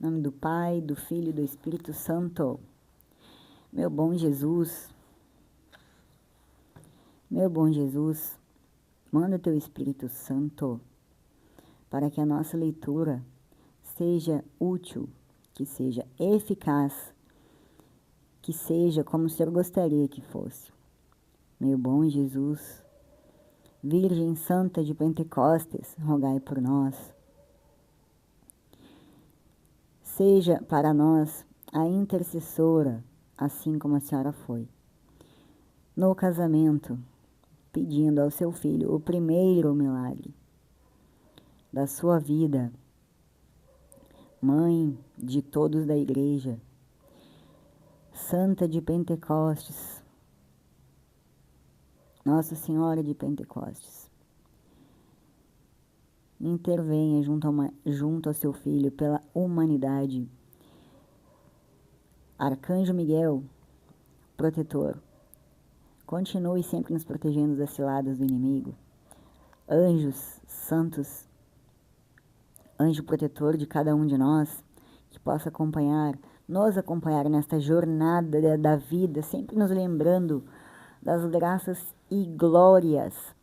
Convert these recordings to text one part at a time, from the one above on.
Em nome do Pai, do Filho e do Espírito Santo. Meu bom Jesus, manda teu Espírito Santo para que a nossa leitura seja útil, que seja eficaz, que seja como o Senhor gostaria que fosse. Meu bom Jesus, Virgem Santa de Pentecostes, rogai por nós. Seja para nós a intercessora, assim como a senhora foi. No casamento, pedindo ao seu filho o primeiro milagre da sua vida, mãe de todos da igreja, Santa de Pentecostes, Nossa Senhora de Pentecostes, intervenha junto ao seu filho pela humanidade. Arcanjo Miguel, protetor, continue sempre nos protegendo das ciladas do inimigo. Anjos santos, anjo protetor de cada um de nós, que possa nos acompanhar nesta jornada da vida, sempre nos lembrando das graças e glórias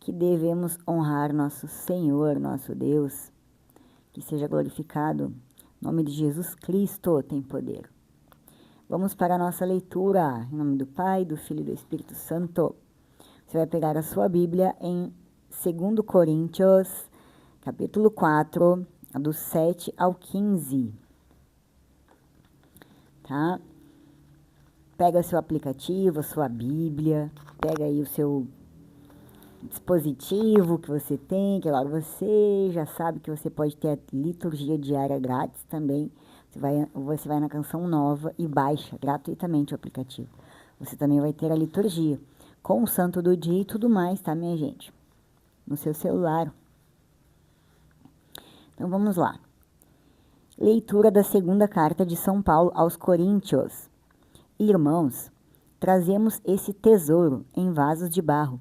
que devemos honrar nosso Senhor, nosso Deus. Que seja glorificado. Em nome de Jesus Cristo tem poder. Vamos para a nossa leitura. Em nome do Pai, do Filho e do Espírito Santo. Você vai pegar a sua Bíblia em 2 Coríntios, capítulo 4, do 7 ao 15. Tá? Pega seu aplicativo, a sua Bíblia, pega aí o seu dispositivo que você tem, que agora você já sabe que você pode ter a liturgia diária grátis também. Você vai na Canção Nova e baixa gratuitamente o aplicativo. Você também vai ter a liturgia com o santo do dia e tudo mais, tá, minha gente? No seu celular. Então vamos lá. Leitura da segunda carta de São Paulo aos Coríntios. Irmãos, trazemos esse tesouro em vasos de barro,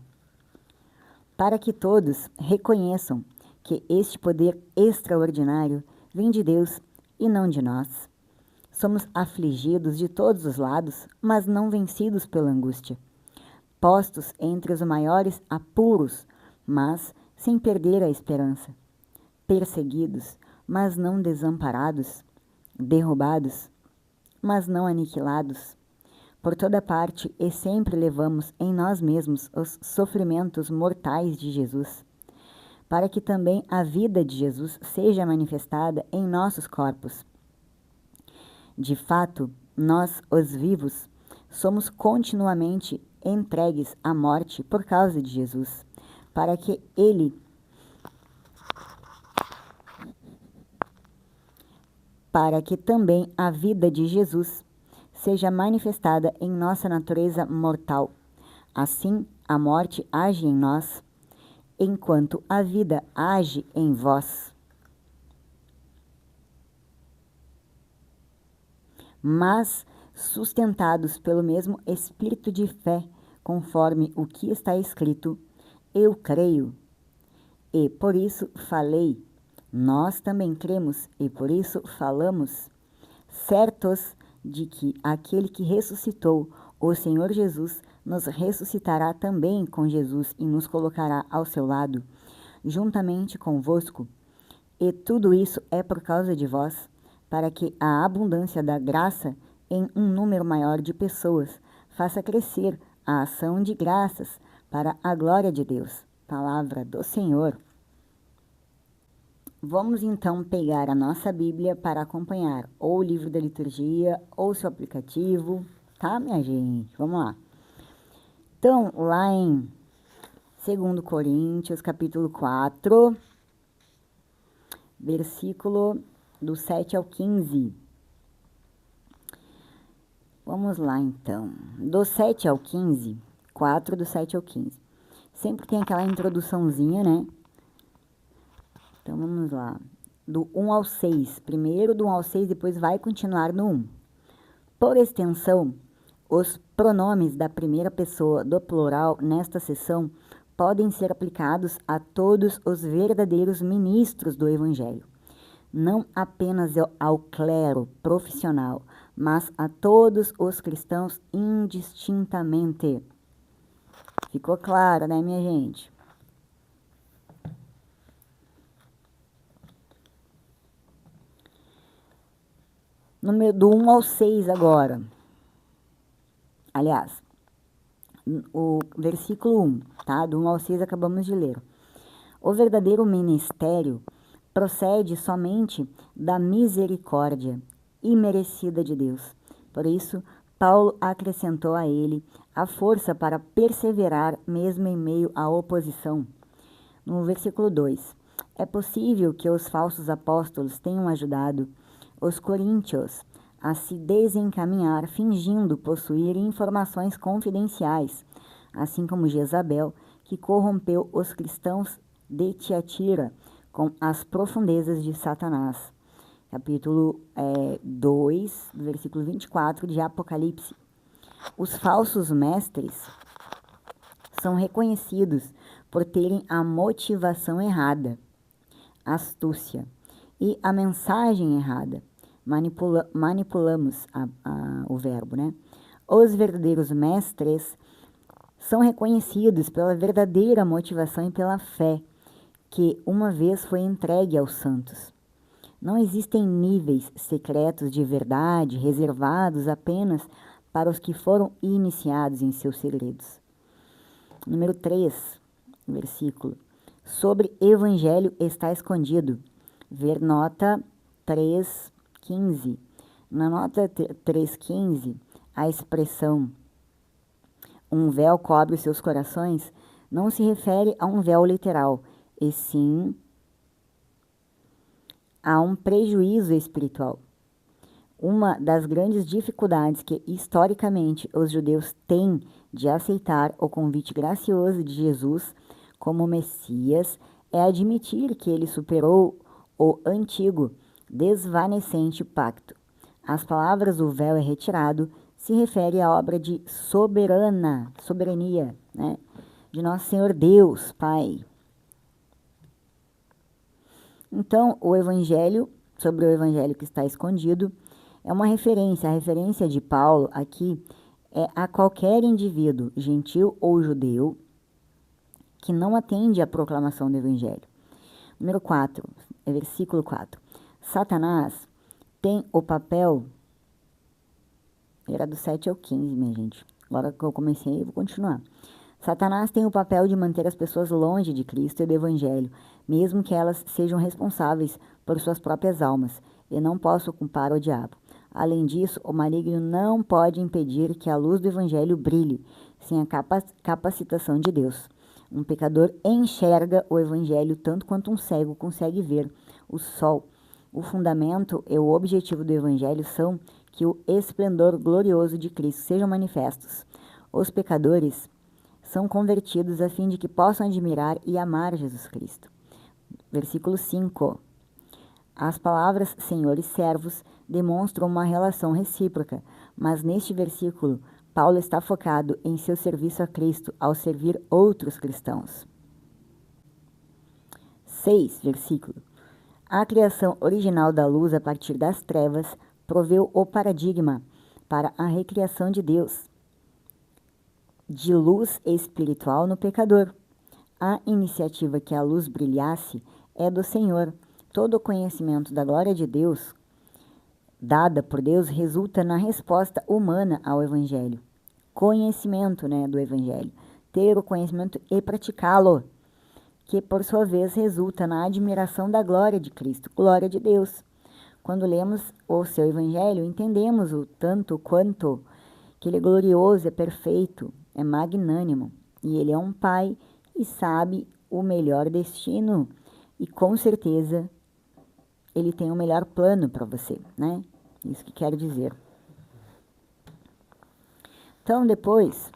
para que todos reconheçam que este poder extraordinário vem de Deus e não de nós. Somos afligidos de todos os lados, mas não vencidos pela angústia. Postos entre os maiores apuros, mas sem perder a esperança. Perseguidos, mas não desamparados. Derrubados, mas não aniquilados. Por toda parte e sempre levamos em nós mesmos os sofrimentos mortais de Jesus, para que também a vida de Jesus seja manifestada em nossos corpos. De fato, nós, os vivos, somos continuamente entregues à morte por causa de Jesus, para que também a vida de Jesus seja manifestada em nossa natureza mortal. Assim, a morte age em nós, enquanto a vida age em vós. Mas, sustentados pelo mesmo espírito de fé, conforme o que está escrito, eu creio, e por isso falei. Nós também cremos, e por isso falamos, certos de que aquele que ressuscitou o Senhor Jesus nos ressuscitará também com Jesus e nos colocará ao seu lado, juntamente convosco. E tudo isso é por causa de vós, para que a abundância da graça em um número maior de pessoas faça crescer a ação de graças para a glória de Deus. Palavra do Senhor. Vamos então pegar a nossa Bíblia para acompanhar ou o livro da liturgia ou seu aplicativo, tá, minha gente? Vamos lá. Então, lá em 2 Coríntios, capítulo 4, versículo do 7 ao 15. Vamos lá, então. Do 7 ao 15, 4 do 7 ao 15. Sempre tem aquela introduçãozinha, né? Então, vamos lá. Do 1 ao 6. Primeiro do 1 ao 6, depois vai continuar no 1. Por extensão, os pronomes da primeira pessoa do plural nesta seção podem ser aplicados a todos os verdadeiros ministros do Evangelho, não apenas ao clero profissional, mas a todos os cristãos indistintamente. Ficou claro, né, minha gente? Do 1 ao 6 agora. Aliás, o versículo 1, tá? Do 1 ao 6 acabamos de ler. O verdadeiro ministério procede somente da misericórdia imerecida de Deus. Por isso, Paulo acrescentou a ele a força para perseverar mesmo em meio à oposição. No versículo 2, é possível que os falsos apóstolos tenham ajudado os coríntios a se desencaminhar fingindo possuir informações confidenciais, assim como Jezabel, que corrompeu os cristãos de Tiatira com as profundezas de Satanás. Capítulo 2, versículo 24 de Apocalipse. Os falsos mestres são reconhecidos por terem a motivação errada, astúcia, e a mensagem errada. Manipulamos o verbo, né? Os verdadeiros mestres são reconhecidos pela verdadeira motivação e pela fé que uma vez foi entregue aos santos. Não existem níveis secretos de verdade reservados apenas para os que foram iniciados em seus segredos. Número 3, versículo. Sobre evangelho está escondido. Ver nota 3:15. Na nota 3:15, a expressão um véu cobre os seus corações não se refere a um véu literal, e sim a um prejuízo espiritual. Uma das grandes dificuldades que, historicamente, os judeus têm de aceitar o convite gracioso de Jesus como Messias é admitir que ele superou o antigo, desvanecente pacto. As palavras "o véu é retirado" se refere à obra de soberania, né, de Nosso Senhor Deus, Pai. Então, sobre o evangelho que está escondido, é uma referência. A referência de Paulo aqui é a qualquer indivíduo, gentil ou judeu, que não atende à proclamação do evangelho. Número 4, versículo 4. Satanás tem o papel... Era do 7 ao 15, minha gente. Agora que eu comecei, eu vou continuar. Satanás tem o papel de manter as pessoas longe de Cristo e do evangelho, mesmo que elas sejam responsáveis por suas próprias almas, e não posso culpar o diabo. Além disso, o maligno não pode impedir que a luz do evangelho brilhe, sem a capacitação de Deus. Um pecador enxerga o evangelho tanto quanto um cego consegue ver o sol. O fundamento e o objetivo do evangelho são que o esplendor glorioso de Cristo sejam manifestos. Os pecadores são convertidos a fim de que possam admirar e amar Jesus Cristo. Versículo 5. As palavras Senhor e servos demonstram uma relação recíproca, mas neste versículo, Paulo está focado em seu serviço a Cristo ao servir outros cristãos. 6, versículo. A criação original da luz a partir das trevas proveu o paradigma para a recriação de Deus, de luz espiritual no pecador. A iniciativa que a luz brilhasse é do Senhor. Todo o conhecimento da glória de Deus, dada por Deus, resulta na resposta humana ao Evangelho. Conhecimento, do Evangelho. Ter o conhecimento e praticá-lo, que por sua vez resulta na admiração da glória de Cristo, glória de Deus. Quando lemos o seu Evangelho, entendemos o tanto quanto que ele é glorioso, é perfeito, é magnânimo, e ele é um pai e sabe o melhor destino, e com certeza ele tem o melhor plano para você, né? Isso que quero dizer. Então, depois,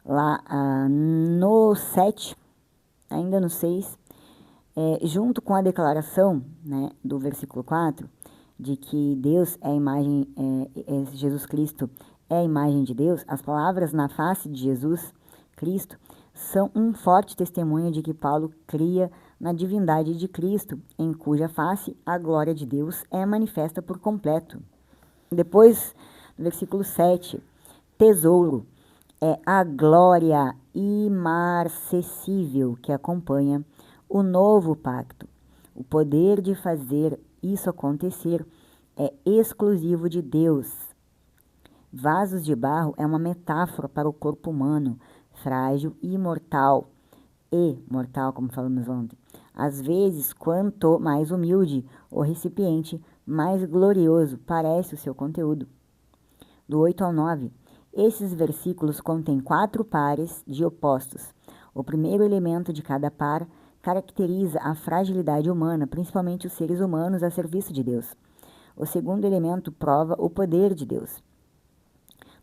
lá no 7, ainda no 6, junto com a declaração, do versículo 4, de que Deus é a imagem, Jesus Cristo é a imagem de Deus, as palavras na face de Jesus Cristo são um forte testemunho de que Paulo cria na divindade de Cristo, em cuja face a glória de Deus é manifesta por completo. Depois, no versículo 7, tesouro é a glória imarcessível que acompanha o novo pacto. O poder de fazer isso acontecer é exclusivo de Deus. Vasos de barro é uma metáfora para o corpo humano, frágil e mortal, como falamos ontem. Às vezes, quanto mais humilde o recipiente, mais glorioso parece o seu conteúdo. Do 8 ao 9, esses versículos contêm 4 pares de opostos. O primeiro elemento de cada par caracteriza a fragilidade humana, principalmente os seres humanos a serviço de Deus. O segundo elemento prova o poder de Deus.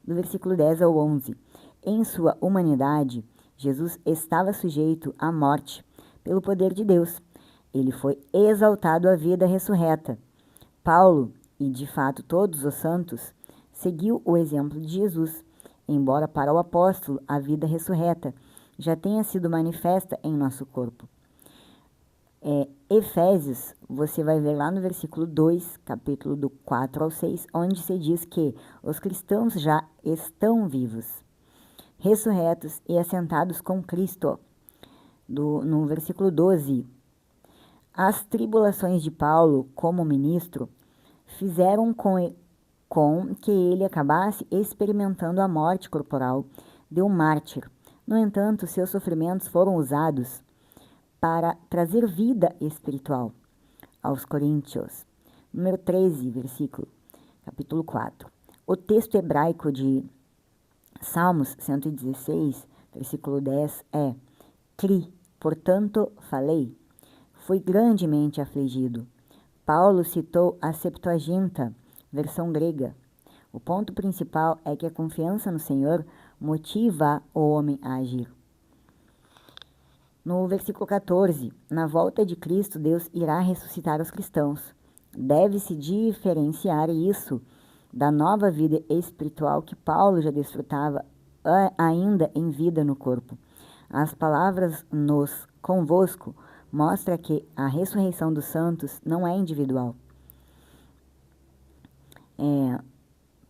Do versículo 10 ao 11, em sua humanidade, Jesus estava sujeito à morte pelo poder de Deus. Ele foi exaltado à vida ressurreta. Paulo, e de fato todos os santos, seguiu o exemplo de Jesus, embora para o apóstolo a vida ressurreta já tenha sido manifesta em nosso corpo. Efésios, você vai ver lá no versículo 2, capítulo do 4 ao 6, onde se diz que os cristãos já estão vivos, ressurretos e assentados com Cristo. No versículo 12, as tribulações de Paulo como ministro fizeram com que ele acabasse experimentando a morte corporal de um mártir. No entanto, seus sofrimentos foram usados para trazer vida espiritual aos Coríntios. Número 13, versículo, capítulo 4. O texto hebraico de Salmos 116, versículo 10 é: Cri, portanto falei, fui grandemente afligido. Paulo citou a Septuaginta, versão grega. O ponto principal é que a confiança no Senhor motiva o homem a agir. No versículo 14, na volta de Cristo, Deus irá ressuscitar os cristãos. Deve-se diferenciar isso da nova vida espiritual que Paulo já desfrutava ainda em vida no corpo. As palavras nos convosco mostra que a ressurreição dos santos não é individual.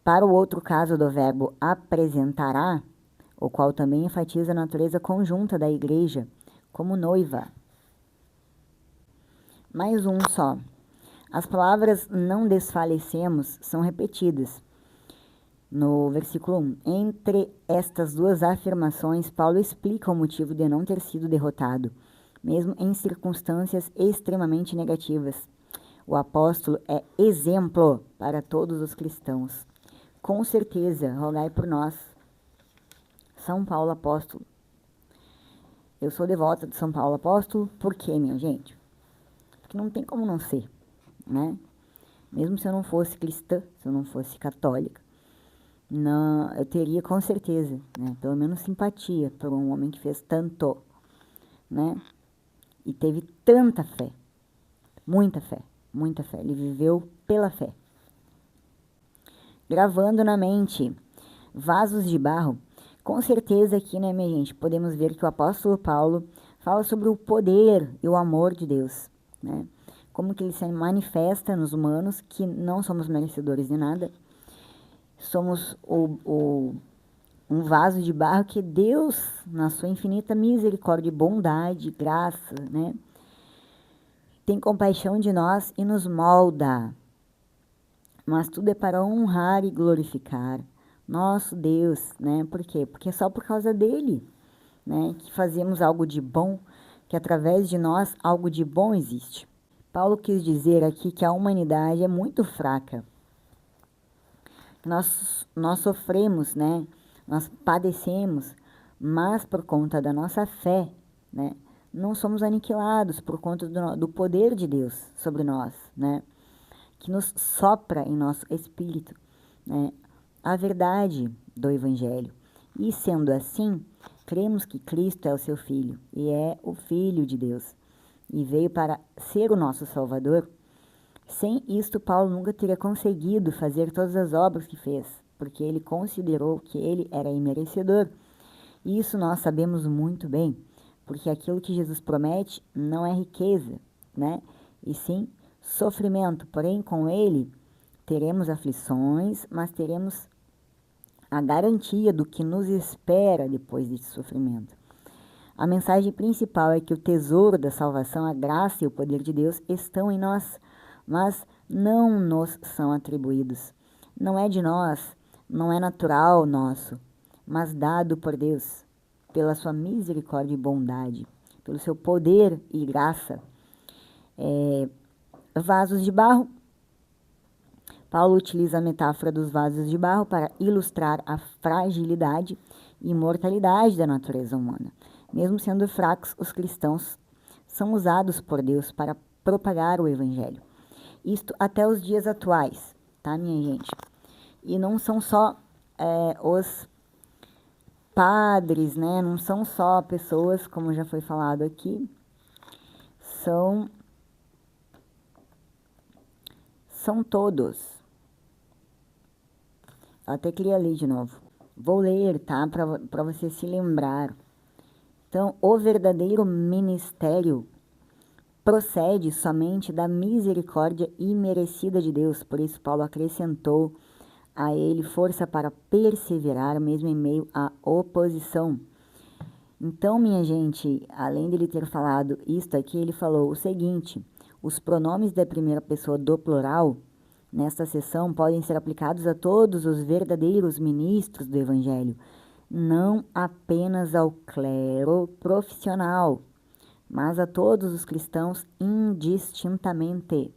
Para o outro caso do verbo apresentará, o qual também enfatiza a natureza conjunta da igreja como noiva. Mais um só. As palavras não desfalecemos são repetidas. No versículo 1, entre estas duas afirmações, Paulo explica o motivo de não ter sido derrotado, mesmo em circunstâncias extremamente negativas. O apóstolo é exemplo para todos os cristãos. Com certeza, rogai por nós. São Paulo Apóstolo. Eu sou devota de São Paulo Apóstolo, por quê, minha gente? Porque não tem como não ser, né? Mesmo se eu não fosse cristã, se eu não fosse católica, não, eu teria com certeza, né, pelo menos simpatia por um homem que fez tanto, né? E teve tanta fé, muita fé, muita fé. Ele viveu pela fé. Gravando na mente, vasos de barro. Com certeza aqui, né, minha gente, podemos ver que o apóstolo Paulo fala sobre o poder e o amor de Deus, né? Como que ele se manifesta nos humanos, que não somos merecedores de nada. Somos um vaso de barro que Deus, na sua infinita misericórdia, bondade, graça, né, tem compaixão de nós e nos molda. Mas tudo é para honrar e glorificar nosso Deus, né? Por quê? Porque é só por causa dele, né, que fazemos algo de bom, que através de nós algo de bom existe. Paulo quis dizer aqui que a humanidade é muito fraca. Nós sofremos, né? Nós padecemos, mas por conta da nossa fé, né, não somos aniquilados por conta do poder de Deus sobre nós, né, que nos sopra em nosso espírito, né, a verdade do Evangelho. E sendo assim, cremos que Cristo é o seu Filho e é o Filho de Deus e veio para ser o nosso Salvador. Sem isto, Paulo nunca teria conseguido fazer todas as obras que fez, porque ele considerou que ele era imerecedor. E isso nós sabemos muito bem, porque aquilo que Jesus promete não é riqueza, né? E sim sofrimento. Porém, com ele teremos aflições, mas teremos a garantia do que nos espera depois desse sofrimento. A mensagem principal é que o tesouro da salvação, a graça e o poder de Deus estão em nós, mas não nos são atribuídos. Não é de nós, não é natural nosso, mas dado por Deus, pela sua misericórdia e bondade, pelo seu poder e graça. Vasos de barro. Paulo utiliza a metáfora dos vasos de barro para ilustrar a fragilidade e mortalidade da natureza humana. Mesmo sendo fracos, os cristãos são usados por Deus para propagar o Evangelho. Isto até os dias atuais, tá, minha gente? E não são só os padres, né? Não são só pessoas, como já foi falado aqui, são todos. Eu até queria ler de novo. Vou ler, tá? Para você se lembrar. Então, o verdadeiro ministério procede somente da misericórdia imerecida de Deus. Por isso, Paulo acrescentou a ele força para perseverar, mesmo em meio à oposição. Então, minha gente, além dele ter falado isto aqui, ele falou o seguinte: os pronomes da primeira pessoa do plural nesta seção podem ser aplicados a todos os verdadeiros ministros do Evangelho, não apenas ao clero profissional, mas a todos os cristãos indistintamente.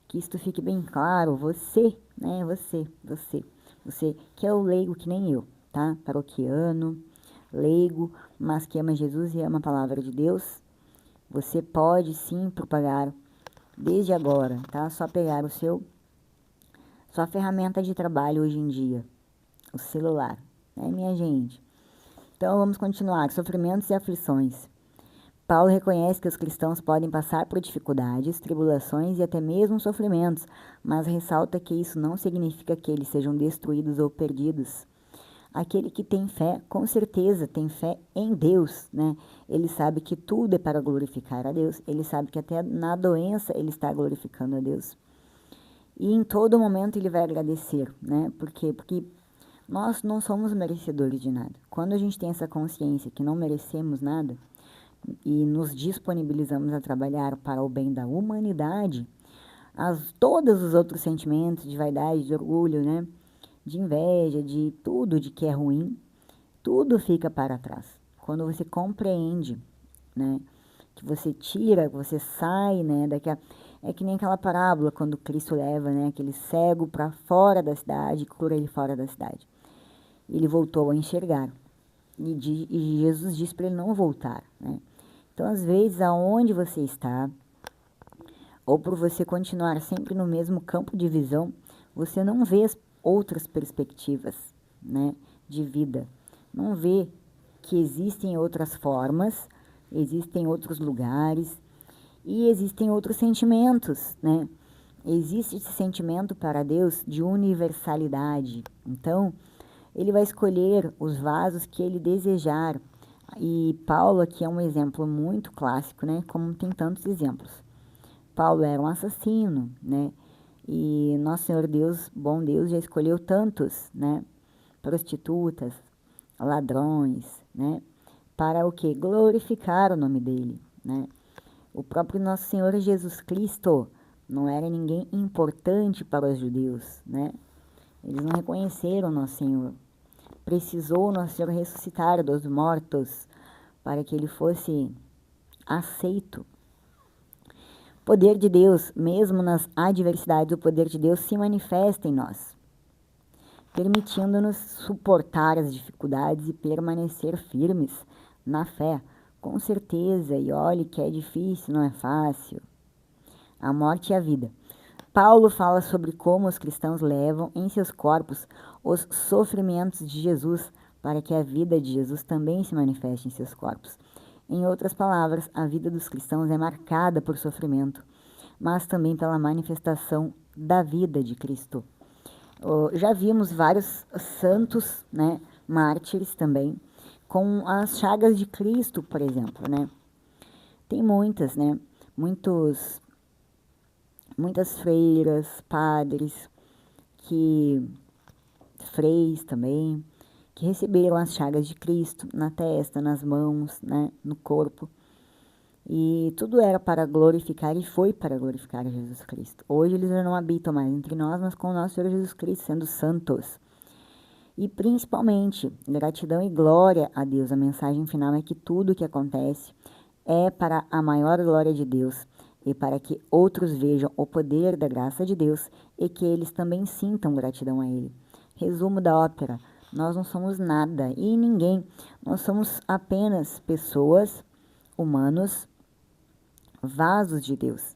Que isto fique bem claro, você, né, você que é o leigo que nem eu, tá? Paroquiano, leigo, mas que ama Jesus e ama a palavra de Deus, você pode sim propagar desde agora, tá? Só pegar sua ferramenta de trabalho hoje em dia, o celular, né, minha gente? Então, vamos continuar. Sofrimentos e aflições. Paulo reconhece que os cristãos podem passar por dificuldades, tribulações e até mesmo sofrimentos, mas ressalta que isso não significa que eles sejam destruídos ou perdidos. Aquele que tem fé, com certeza, tem fé em Deus, né? Ele sabe que tudo é para glorificar a Deus, ele sabe que até na doença ele está glorificando a Deus. E em todo momento ele vai agradecer, né? Por quê? Porque nós não somos merecedores de nada. Quando a gente tem essa consciência que não merecemos nada e nos disponibilizamos a trabalhar para o bem da humanidade, todos os outros sentimentos de vaidade, de orgulho, né? De inveja, de tudo de que é ruim, tudo fica para trás. Quando você compreende, né? Que você tira, que você sai, né? É que nem aquela parábola quando Cristo leva, né, aquele cego para fora da cidade, cura ele fora da cidade. Ele voltou a enxergar. E Jesus disse para ele não voltar, né? Então, às vezes, aonde você está, ou por você continuar sempre no mesmo campo de visão, você não vê as outras perspectivas, né, de vida. Não vê que existem outras formas, existem outros lugares, e existem outros sentimentos, né? Existe esse sentimento para Deus de universalidade. Então, ele vai escolher os vasos que ele desejar. E Paulo aqui é um exemplo muito clássico, né? Como tem tantos exemplos. Paulo era um assassino, né? E nosso Senhor Deus, bom Deus, já escolheu tantos, né? Prostitutas, ladrões, né? Para o quê? Glorificar o nome dele, né? O próprio nosso Senhor Jesus Cristo não era ninguém importante para os judeus, né? Eles não reconheceram o nosso Senhor. Precisou o nosso Senhor ressuscitar dos mortos para que ele fosse aceito. O poder de Deus, mesmo nas adversidades, o poder de Deus se manifesta em nós, permitindo-nos suportar as dificuldades e permanecer firmes na fé. Com certeza, e olhe que é difícil, não é fácil. A morte e a vida. Paulo fala sobre como os cristãos levam em seus corpos os sofrimentos de Jesus para que a vida de Jesus também se manifeste em seus corpos. Em outras palavras, a vida dos cristãos é marcada por sofrimento, mas também pela manifestação da vida de Cristo. Já vimos vários santos, né, mártires também, com as chagas de Cristo, por exemplo, né? Tem muitas, né? Muitas freiras, padres, freis também, que receberam as chagas de Cristo na testa, nas mãos, né? No corpo. E tudo era para glorificar e foi para glorificar Jesus Cristo. Hoje eles já não habitam mais entre nós, mas com o nosso Senhor Jesus Cristo, sendo santos. E principalmente, gratidão e glória a Deus. A mensagem final é que tudo o que acontece é para a maior glória de Deus e para que outros vejam o poder da graça de Deus e que eles também sintam gratidão a Ele. Resumo da ópera: nós não somos nada e ninguém. Nós somos apenas pessoas, humanos, vasos de Deus,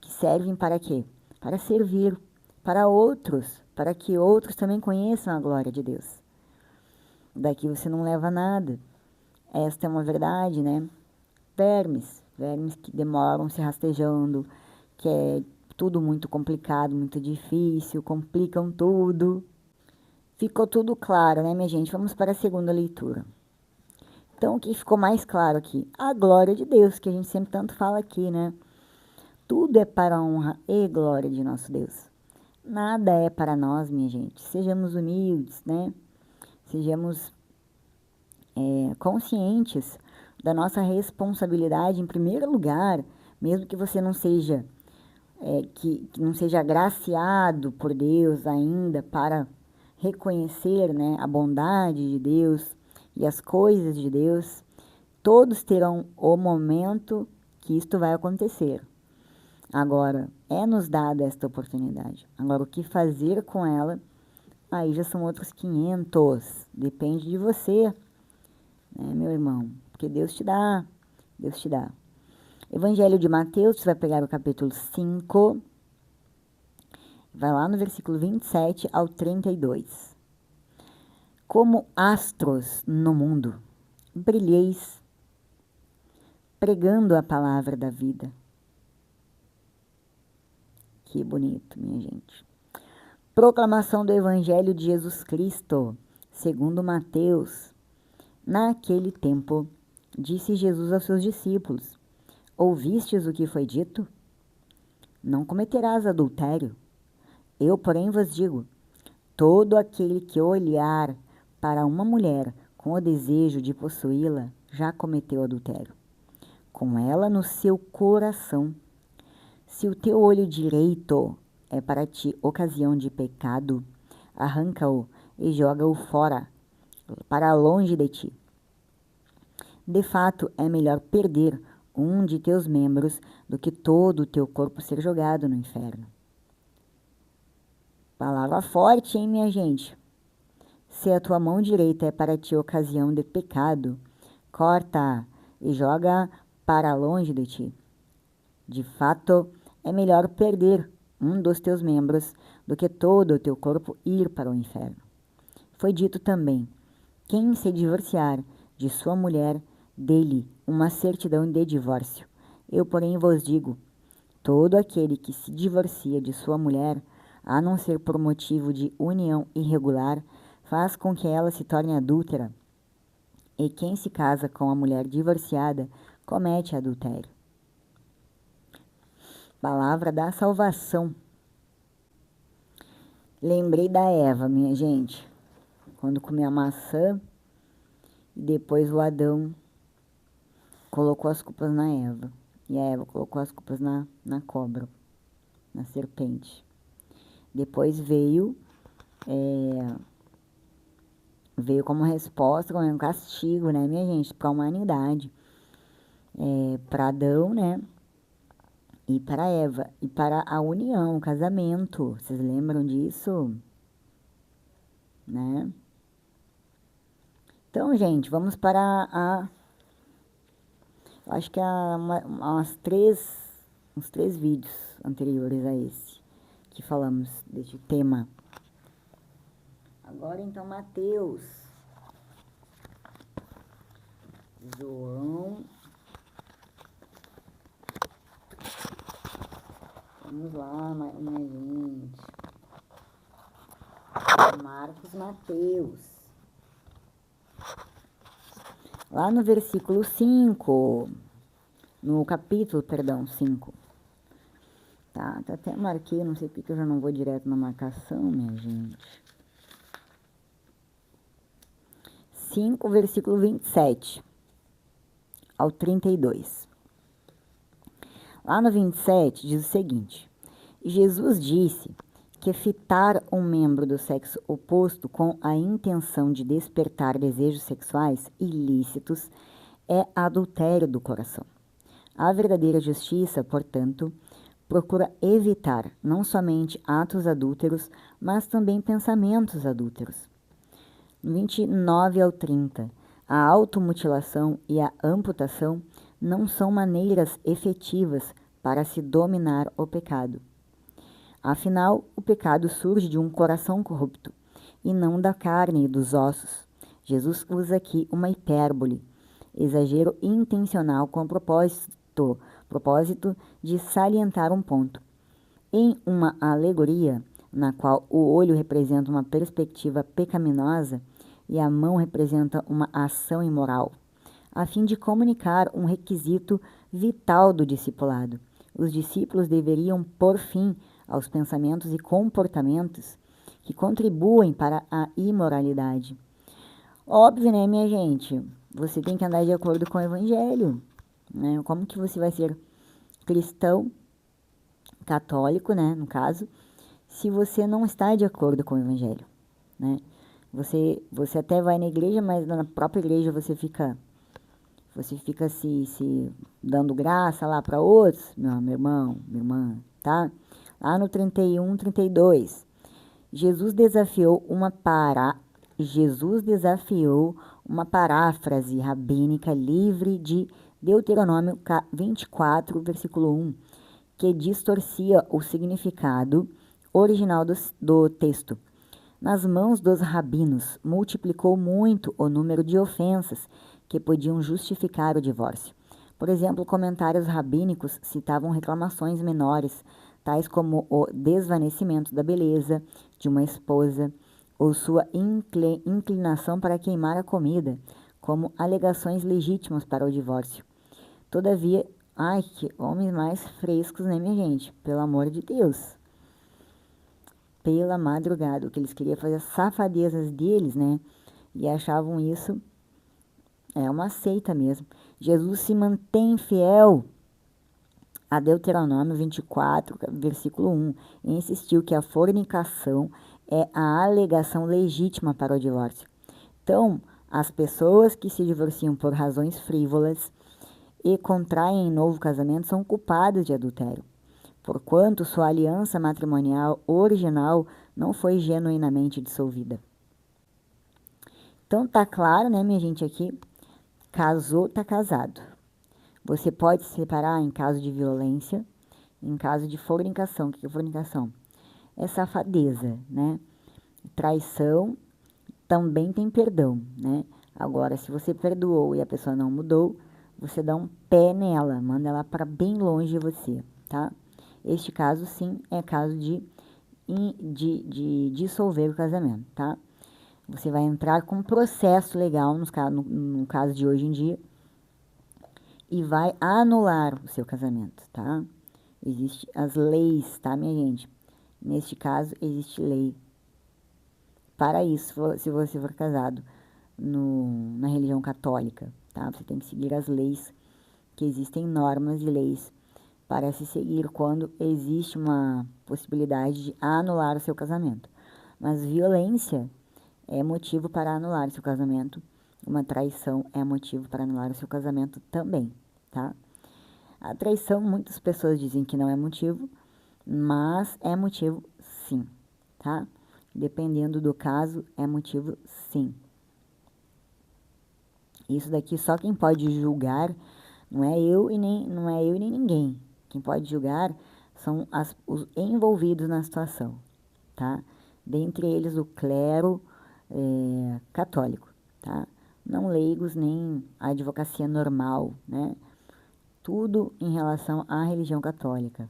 que servem para quê? Para servir para outros, para que outros também conheçam a glória de Deus. Daqui você não leva nada. Esta é uma verdade, né? Vermes que demoram se rastejando, que é tudo muito complicado, muito difícil, complicam tudo. Ficou tudo claro, né, minha gente? Vamos para a segunda leitura. Então, o que ficou mais claro aqui? A glória de Deus, que a gente sempre tanto fala aqui, né? Tudo é para a honra e glória de nosso Deus. Nada é para nós, minha gente. Sejamos humildes, né? Sejamos conscientes da nossa responsabilidade em primeiro lugar, mesmo que você não seja, que não seja agraciado por Deus ainda para reconhecer, né, a bondade de Deus e as coisas de Deus, todos terão o momento que isto vai acontecer. Agora, é nos dada esta oportunidade. Agora, o que fazer com ela, aí já são outros 500. Depende de você, né, meu irmão? Porque Deus te dá. Deus te dá. Evangelho de Mateus, você vai pegar o capítulo 5, vai lá no versículo 27 ao 32. Como astros no mundo, brilheis, pregando a palavra da vida. Que bonito, minha gente. Proclamação do Evangelho de Jesus Cristo, segundo Mateus. Naquele tempo, disse Jesus aos seus discípulos: Ouvistes o que foi dito? Não cometerás adultério. Eu, porém, vos digo: todo aquele que olhar para uma mulher com o desejo de possuí-la, já cometeu adultério com ela no seu coração. Se o teu olho direito é para ti ocasião de pecado, arranca-o e joga-o fora, para longe de ti. De fato, é melhor perder um de teus membros do que todo o teu corpo ser jogado no inferno. Palavra forte, hein, minha gente? Se a tua mão direita é para ti ocasião de pecado, corta-a e joga para longe de ti. De fato, é melhor perder um dos teus membros do que todo o teu corpo ir para o inferno. Foi dito também: quem se divorciar de sua mulher, dele uma certidão de divórcio. Eu, porém, vos digo: todo aquele que se divorcia de sua mulher, a não ser por motivo de união irregular, faz com que ela se torne adúltera. E quem se casa com a mulher divorciada, comete adultério. Palavra da salvação. Lembrei da Eva, minha gente, quando comeu a maçã e depois o Adão colocou as culpas na Eva. E a Eva colocou as culpas na cobra, na serpente. Depois veio como resposta, como um castigo, né, minha gente, para a humanidade. Para Adão, né, e para Eva, e para a união, o casamento. Vocês lembram disso? Né? Então, gente, vamos para acho que uns três vídeos anteriores a esse, que falamos deste tema. Agora, então, Mateus, João, vamos lá, minha gente, Marcos, Mateus. Lá no versículo 5, no capítulo, perdão, 5. Tá até marquei, não sei porque eu já não vou direto na marcação, minha gente. 5, versículo 27 ao 32. Lá no 27 diz o seguinte: Jesus disse que fitar um membro do sexo oposto com a intenção de despertar desejos sexuais ilícitos é adultério do coração. A verdadeira justiça, portanto, procura evitar não somente atos adúlteros, mas também pensamentos adúlteros. 29 ao 30. A automutilação e a amputação não são maneiras efetivas para se dominar o pecado. Afinal, o pecado surge de um coração corrupto, e não da carne e dos ossos. Jesus usa aqui uma hipérbole, exagero intencional com propósito de salientar um ponto. Em uma alegoria, na qual o olho representa uma perspectiva pecaminosa e a mão representa uma ação imoral, a fim de comunicar um requisito vital do discipulado. Os discípulos deveriam pôr fim aos pensamentos e comportamentos que contribuem para a imoralidade. Óbvio, né, minha gente? Você tem que andar de acordo com o Evangelho, né? Como que você vai ser cristão, católico, né, no caso, se você não está de acordo com o Evangelho, né? Você até vai na igreja, mas na própria igreja você fica se dando graça lá para outros, meu irmão, minha irmã, tá? Lá no 31, 32, Jesus desafiou uma paráfrase rabínica livre de Deuteronômio 24, versículo 1, que distorcia o significado original do texto. Nas mãos dos rabinos, multiplicou muito o número de ofensas que podiam justificar o divórcio. Por exemplo, comentários rabínicos citavam reclamações menores, tais como o desvanecimento da beleza de uma esposa ou sua inclinação para queimar a comida, como alegações legítimas para o divórcio. Todavia, ai, que homens mais frescos, né, minha gente? Pelo amor de Deus. Pela madrugada, o que eles queriam fazer as safadezas deles, né? E achavam isso uma seita mesmo. Jesus se mantém fiel a Deuteronômio 24, versículo 1, e insistiu que a fornicação é a alegação legítima para o divórcio. Então, as pessoas que se divorciam por razões frívolas e contraem novo casamento são culpadas de adultério, porquanto sua aliança matrimonial original não foi genuinamente dissolvida. Então tá claro, né, minha gente, aqui, casou, tá casado. Você pode se separar em caso de violência, em caso de fornicação. O que é fornicação? É safadeza, né? Traição também tem perdão, né? Agora, se você perdoou e a pessoa não mudou, você dá um pé nela, manda ela para bem longe de você, tá? Este caso, sim, é caso de dissolver o casamento, tá? Você vai entrar com um processo legal, no caso de hoje em dia, e vai anular o seu casamento, tá? Existem as leis, tá, minha gente? Neste caso, existe lei para isso, se você for casado na religião católica, tá? Você tem que seguir as leis, que existem normas e leis para se seguir quando existe uma possibilidade de anular o seu casamento. Mas violência é motivo para anular o seu casamento. Uma traição é motivo para anular o seu casamento também, tá? A traição, muitas pessoas dizem que não é motivo, mas é motivo sim, tá? Dependendo do caso, é motivo sim. Isso daqui só quem pode julgar não é eu e nem ninguém. Quem pode julgar são os envolvidos na situação, tá? Dentre eles o clero católico, tá? Não leigos nem a advocacia normal, né? Tudo em relação à religião católica,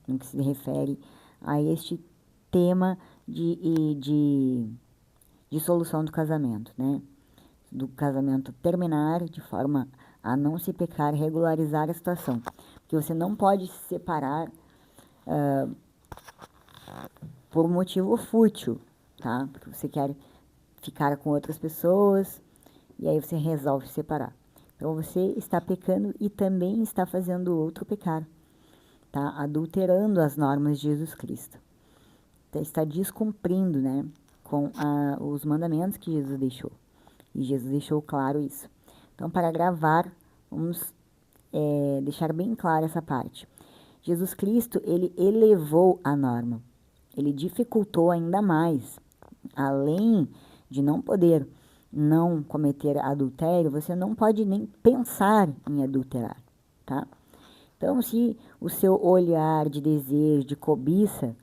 no que se refere a este tema de solução do casamento, né? do casamento terminar, de forma a não se pecar, regularizar a situação. Porque você não pode se separar por motivo fútil, tá? Porque você quer ficar com outras pessoas e aí você resolve se separar. Então você está pecando e também está fazendo o outro pecar, tá? Adulterando as normas de Jesus Cristo. Está descumprindo, né, com os mandamentos que Jesus deixou. E Jesus deixou claro isso. Então, para gravar, vamos deixar bem clara essa parte. Jesus Cristo, ele elevou a norma. Ele dificultou ainda mais. Além de não poder não cometer adultério, você não pode nem pensar em adulterar, tá? Então, se o seu olhar de desejo, de cobiça,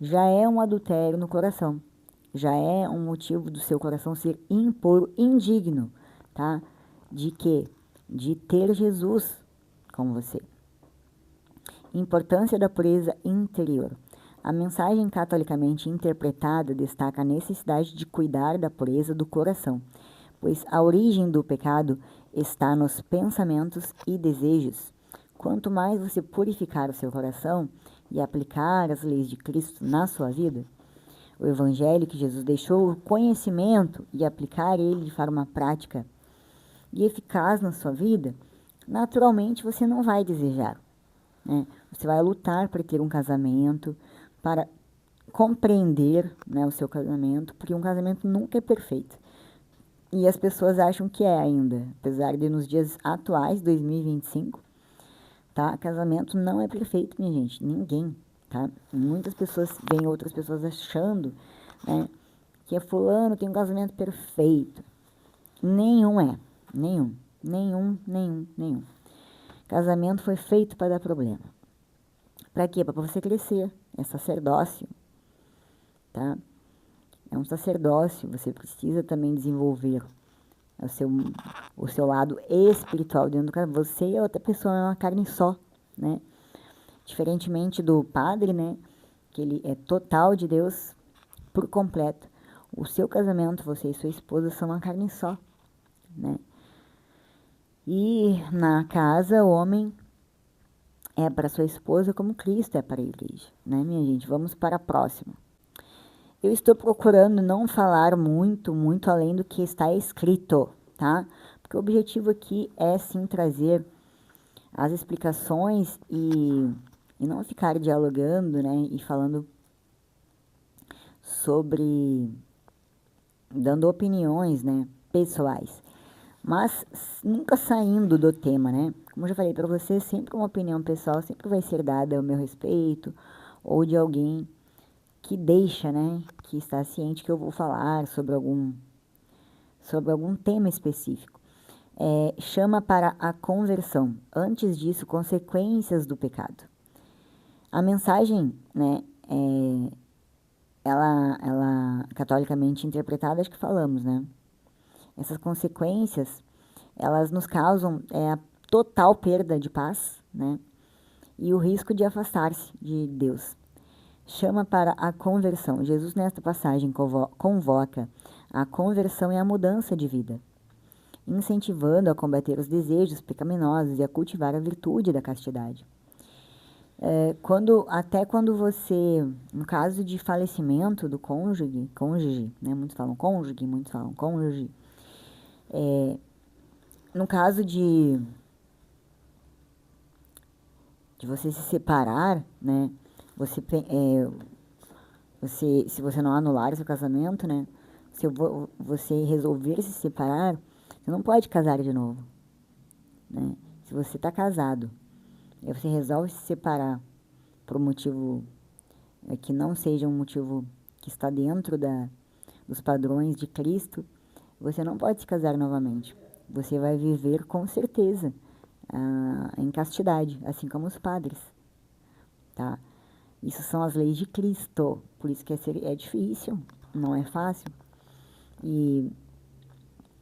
já é um adultério no coração. Já é um motivo do seu coração ser impuro, indigno, tá? De quê? De ter Jesus com você. Importância da pureza interior. A mensagem catolicamente interpretada destaca a necessidade de cuidar da pureza do coração, pois a origem do pecado está nos pensamentos e desejos. Quanto mais você purificar o seu coração e aplicar as leis de Cristo na sua vida, o Evangelho que Jesus deixou, o conhecimento e aplicar ele de forma prática e eficaz na sua vida, naturalmente você não vai desejar, né? Você vai lutar para ter um casamento, para compreender, né, o seu casamento, porque um casamento nunca é perfeito. E as pessoas acham que é ainda, apesar de nos dias atuais, 2025, tá? Casamento não é perfeito, minha gente, ninguém, tá? Muitas pessoas veem outras pessoas achando, né, que fulano tem um casamento perfeito. Nenhum é, nenhum. Casamento foi feito para dar problema. Para quê? Para você crescer. É sacerdócio, tá? É um sacerdócio. Você precisa também desenvolver o seu lado espiritual dentro do casamento. Você e a outra pessoa é uma carne só, né? Diferentemente do padre, né? Que ele é total de Deus por completo. O seu casamento, você e sua esposa são uma carne só, né? E na casa, o homem é para sua esposa como Cristo é para a igreja, né, minha gente? Vamos para a próxima. Eu estou procurando não falar muito além do que está escrito, tá? Porque o objetivo aqui é sim trazer as explicações e não ficar dialogando, né, e falando sobre, dando opiniões, né, pessoais. Mas nunca saindo do tema, né? Como eu já falei para você, sempre uma opinião pessoal sempre vai ser dada ao meu respeito, ou de alguém que deixa, né? Que está ciente que eu vou falar sobre algum tema específico. Chama para a conversão. Antes disso, consequências do pecado. A mensagem, né? Ela catolicamente interpretada, acho que falamos, né? Essas consequências, elas nos causam a total perda de paz, né? E o risco de afastar-se de Deus. Chama para a conversão. Jesus, nesta passagem, convoca a conversão e a mudança de vida, incentivando a combater os desejos pecaminosos e a cultivar a virtude da castidade. Quando você, no caso de falecimento do cônjuge, né? Muitos falam cônjuge, muitos falam cônjuge. No caso de você se separar, né? Se você não anular o seu casamento, né? Se você resolver se separar, você não pode casar de novo, né? Se você está casado e você resolve se separar por um motivo que não seja um motivo que está dentro dos padrões de Cristo, você não pode se casar novamente. Você vai viver com certeza em castidade, assim como os padres, tá? Isso são as leis de Cristo, por isso que é difícil, não é fácil, e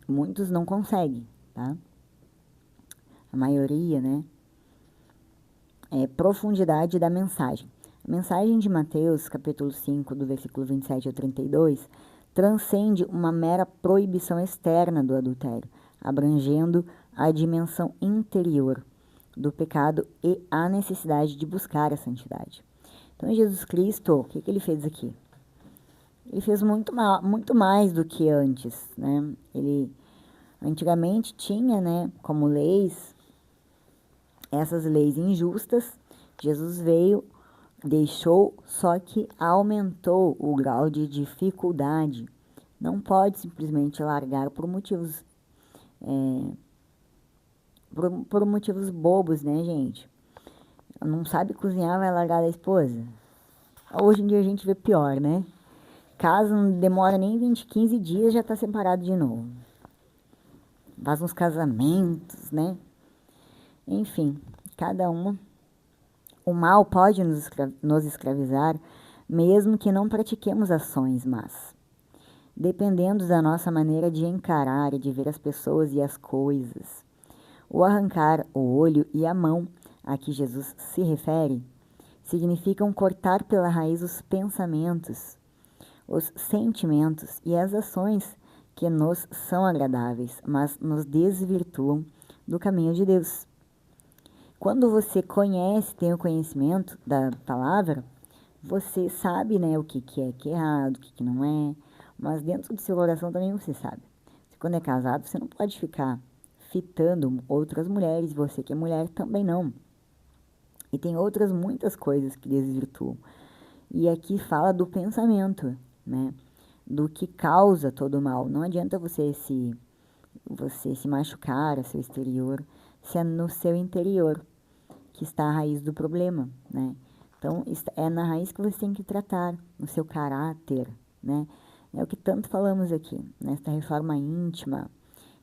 muitos não conseguem, tá? A maioria, né? Profundidade da mensagem. A mensagem de Mateus, capítulo 5, do versículo 27 ao 32, transcende uma mera proibição externa do adultério, abrangendo a dimensão interior do pecado e a necessidade de buscar a santidade. Então, Jesus Cristo, o que ele fez aqui? Ele fez muito mais do que antes, né? Ele antigamente tinha, né, como leis, essas leis injustas. Jesus veio, deixou, só que aumentou o grau de dificuldade. Não pode simplesmente largar por motivos por motivos bobos, né, gente? Não sabe cozinhar, vai largar da esposa? Hoje em dia a gente vê pior, né? Caso não demora nem 15 dias, já tá separado de novo. Faz uns casamentos, né? Enfim, cada uma. O mal pode nos escravizar, mesmo que não pratiquemos ações más. Dependendo da nossa maneira de encarar e de ver as pessoas e as coisas. O arrancar o olho e a mão a que Jesus se refere significam cortar pela raiz os pensamentos, os sentimentos e as ações que nos são agradáveis, mas nos desvirtuam do caminho de Deus. Quando você conhece, tem o conhecimento da palavra, você sabe, né, o que é errado, o que não é, mas dentro do seu coração também você sabe. Quando é casado, você não pode ficar fitando outras mulheres, você que é mulher também não. E tem outras muitas coisas que desvirtuam. E aqui fala do pensamento, né? Do que causa todo o mal. Não adianta você se machucar a seu exterior, se é no seu interior que está a raiz do problema, né? Então, é na raiz que você tem que tratar, no seu caráter, né? É o que tanto falamos aqui, nesta reforma íntima,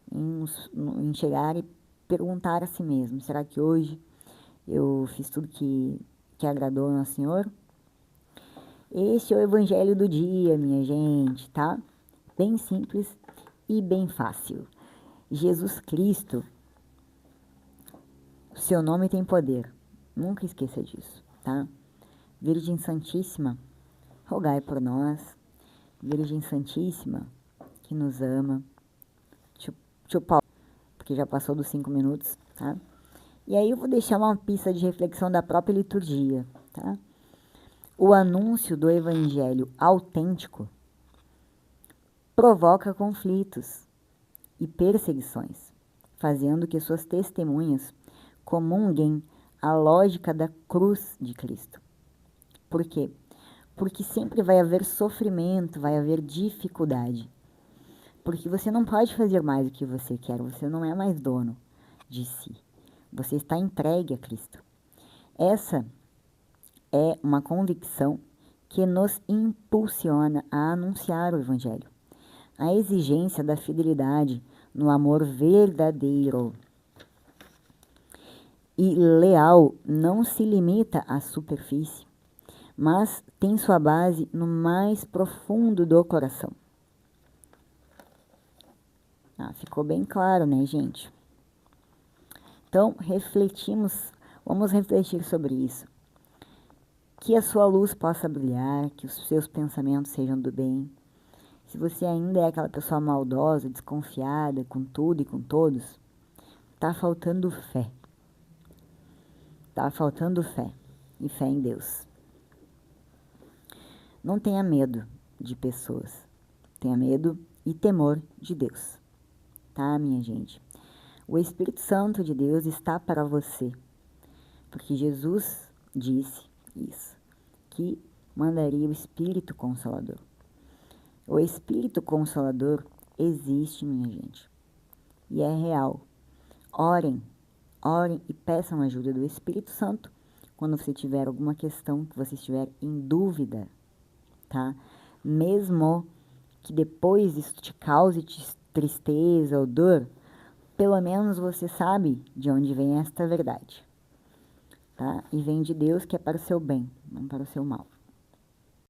em chegar e perguntar a si mesmo, será que hoje eu fiz tudo que agradou ao Senhor? Este é o evangelho do dia, minha gente, tá? Bem simples e bem fácil. Jesus Cristo, seu nome tem poder. Nunca esqueça disso, tá? Virgem Santíssima, rogai por nós. Virgem Santíssima, que nos ama. Tio Paulo, porque já passou dos 5 minutos, tá? E aí eu vou deixar uma pista de reflexão da própria liturgia, tá? O anúncio do evangelho autêntico provoca conflitos e perseguições, fazendo que suas testemunhas comunguem a lógica da cruz de Cristo. Por quê? Porque sempre vai haver sofrimento, vai haver dificuldade. Porque você não pode fazer mais do que você quer, você não é mais dono de si. Você está entregue a Cristo. Essa é uma convicção que nos impulsiona a anunciar o Evangelho. A exigência da fidelidade no amor verdadeiro e leal não se limita à superfície, mas tem sua base no mais profundo do coração. Ficou bem claro, né, gente? Então, vamos refletir sobre isso. Que a sua luz possa brilhar, que os seus pensamentos sejam do bem. Se você ainda é aquela pessoa maldosa, desconfiada com tudo e com todos, tá faltando fé. Tá faltando fé e fé em Deus. Não tenha medo de pessoas. Tenha medo e temor de Deus. Tá, minha gente? O Espírito Santo de Deus está para você. Porque Jesus disse isso, que mandaria o Espírito Consolador. O Espírito Consolador existe, minha gente. E é real. Orem e peçam a ajuda do Espírito Santo quando você tiver alguma questão, que você estiver em dúvida, tá? Mesmo que depois isso te cause tristeza ou dor, pelo menos você sabe de onde vem esta verdade, tá? E vem de Deus, que é para o seu bem, não para o seu mal.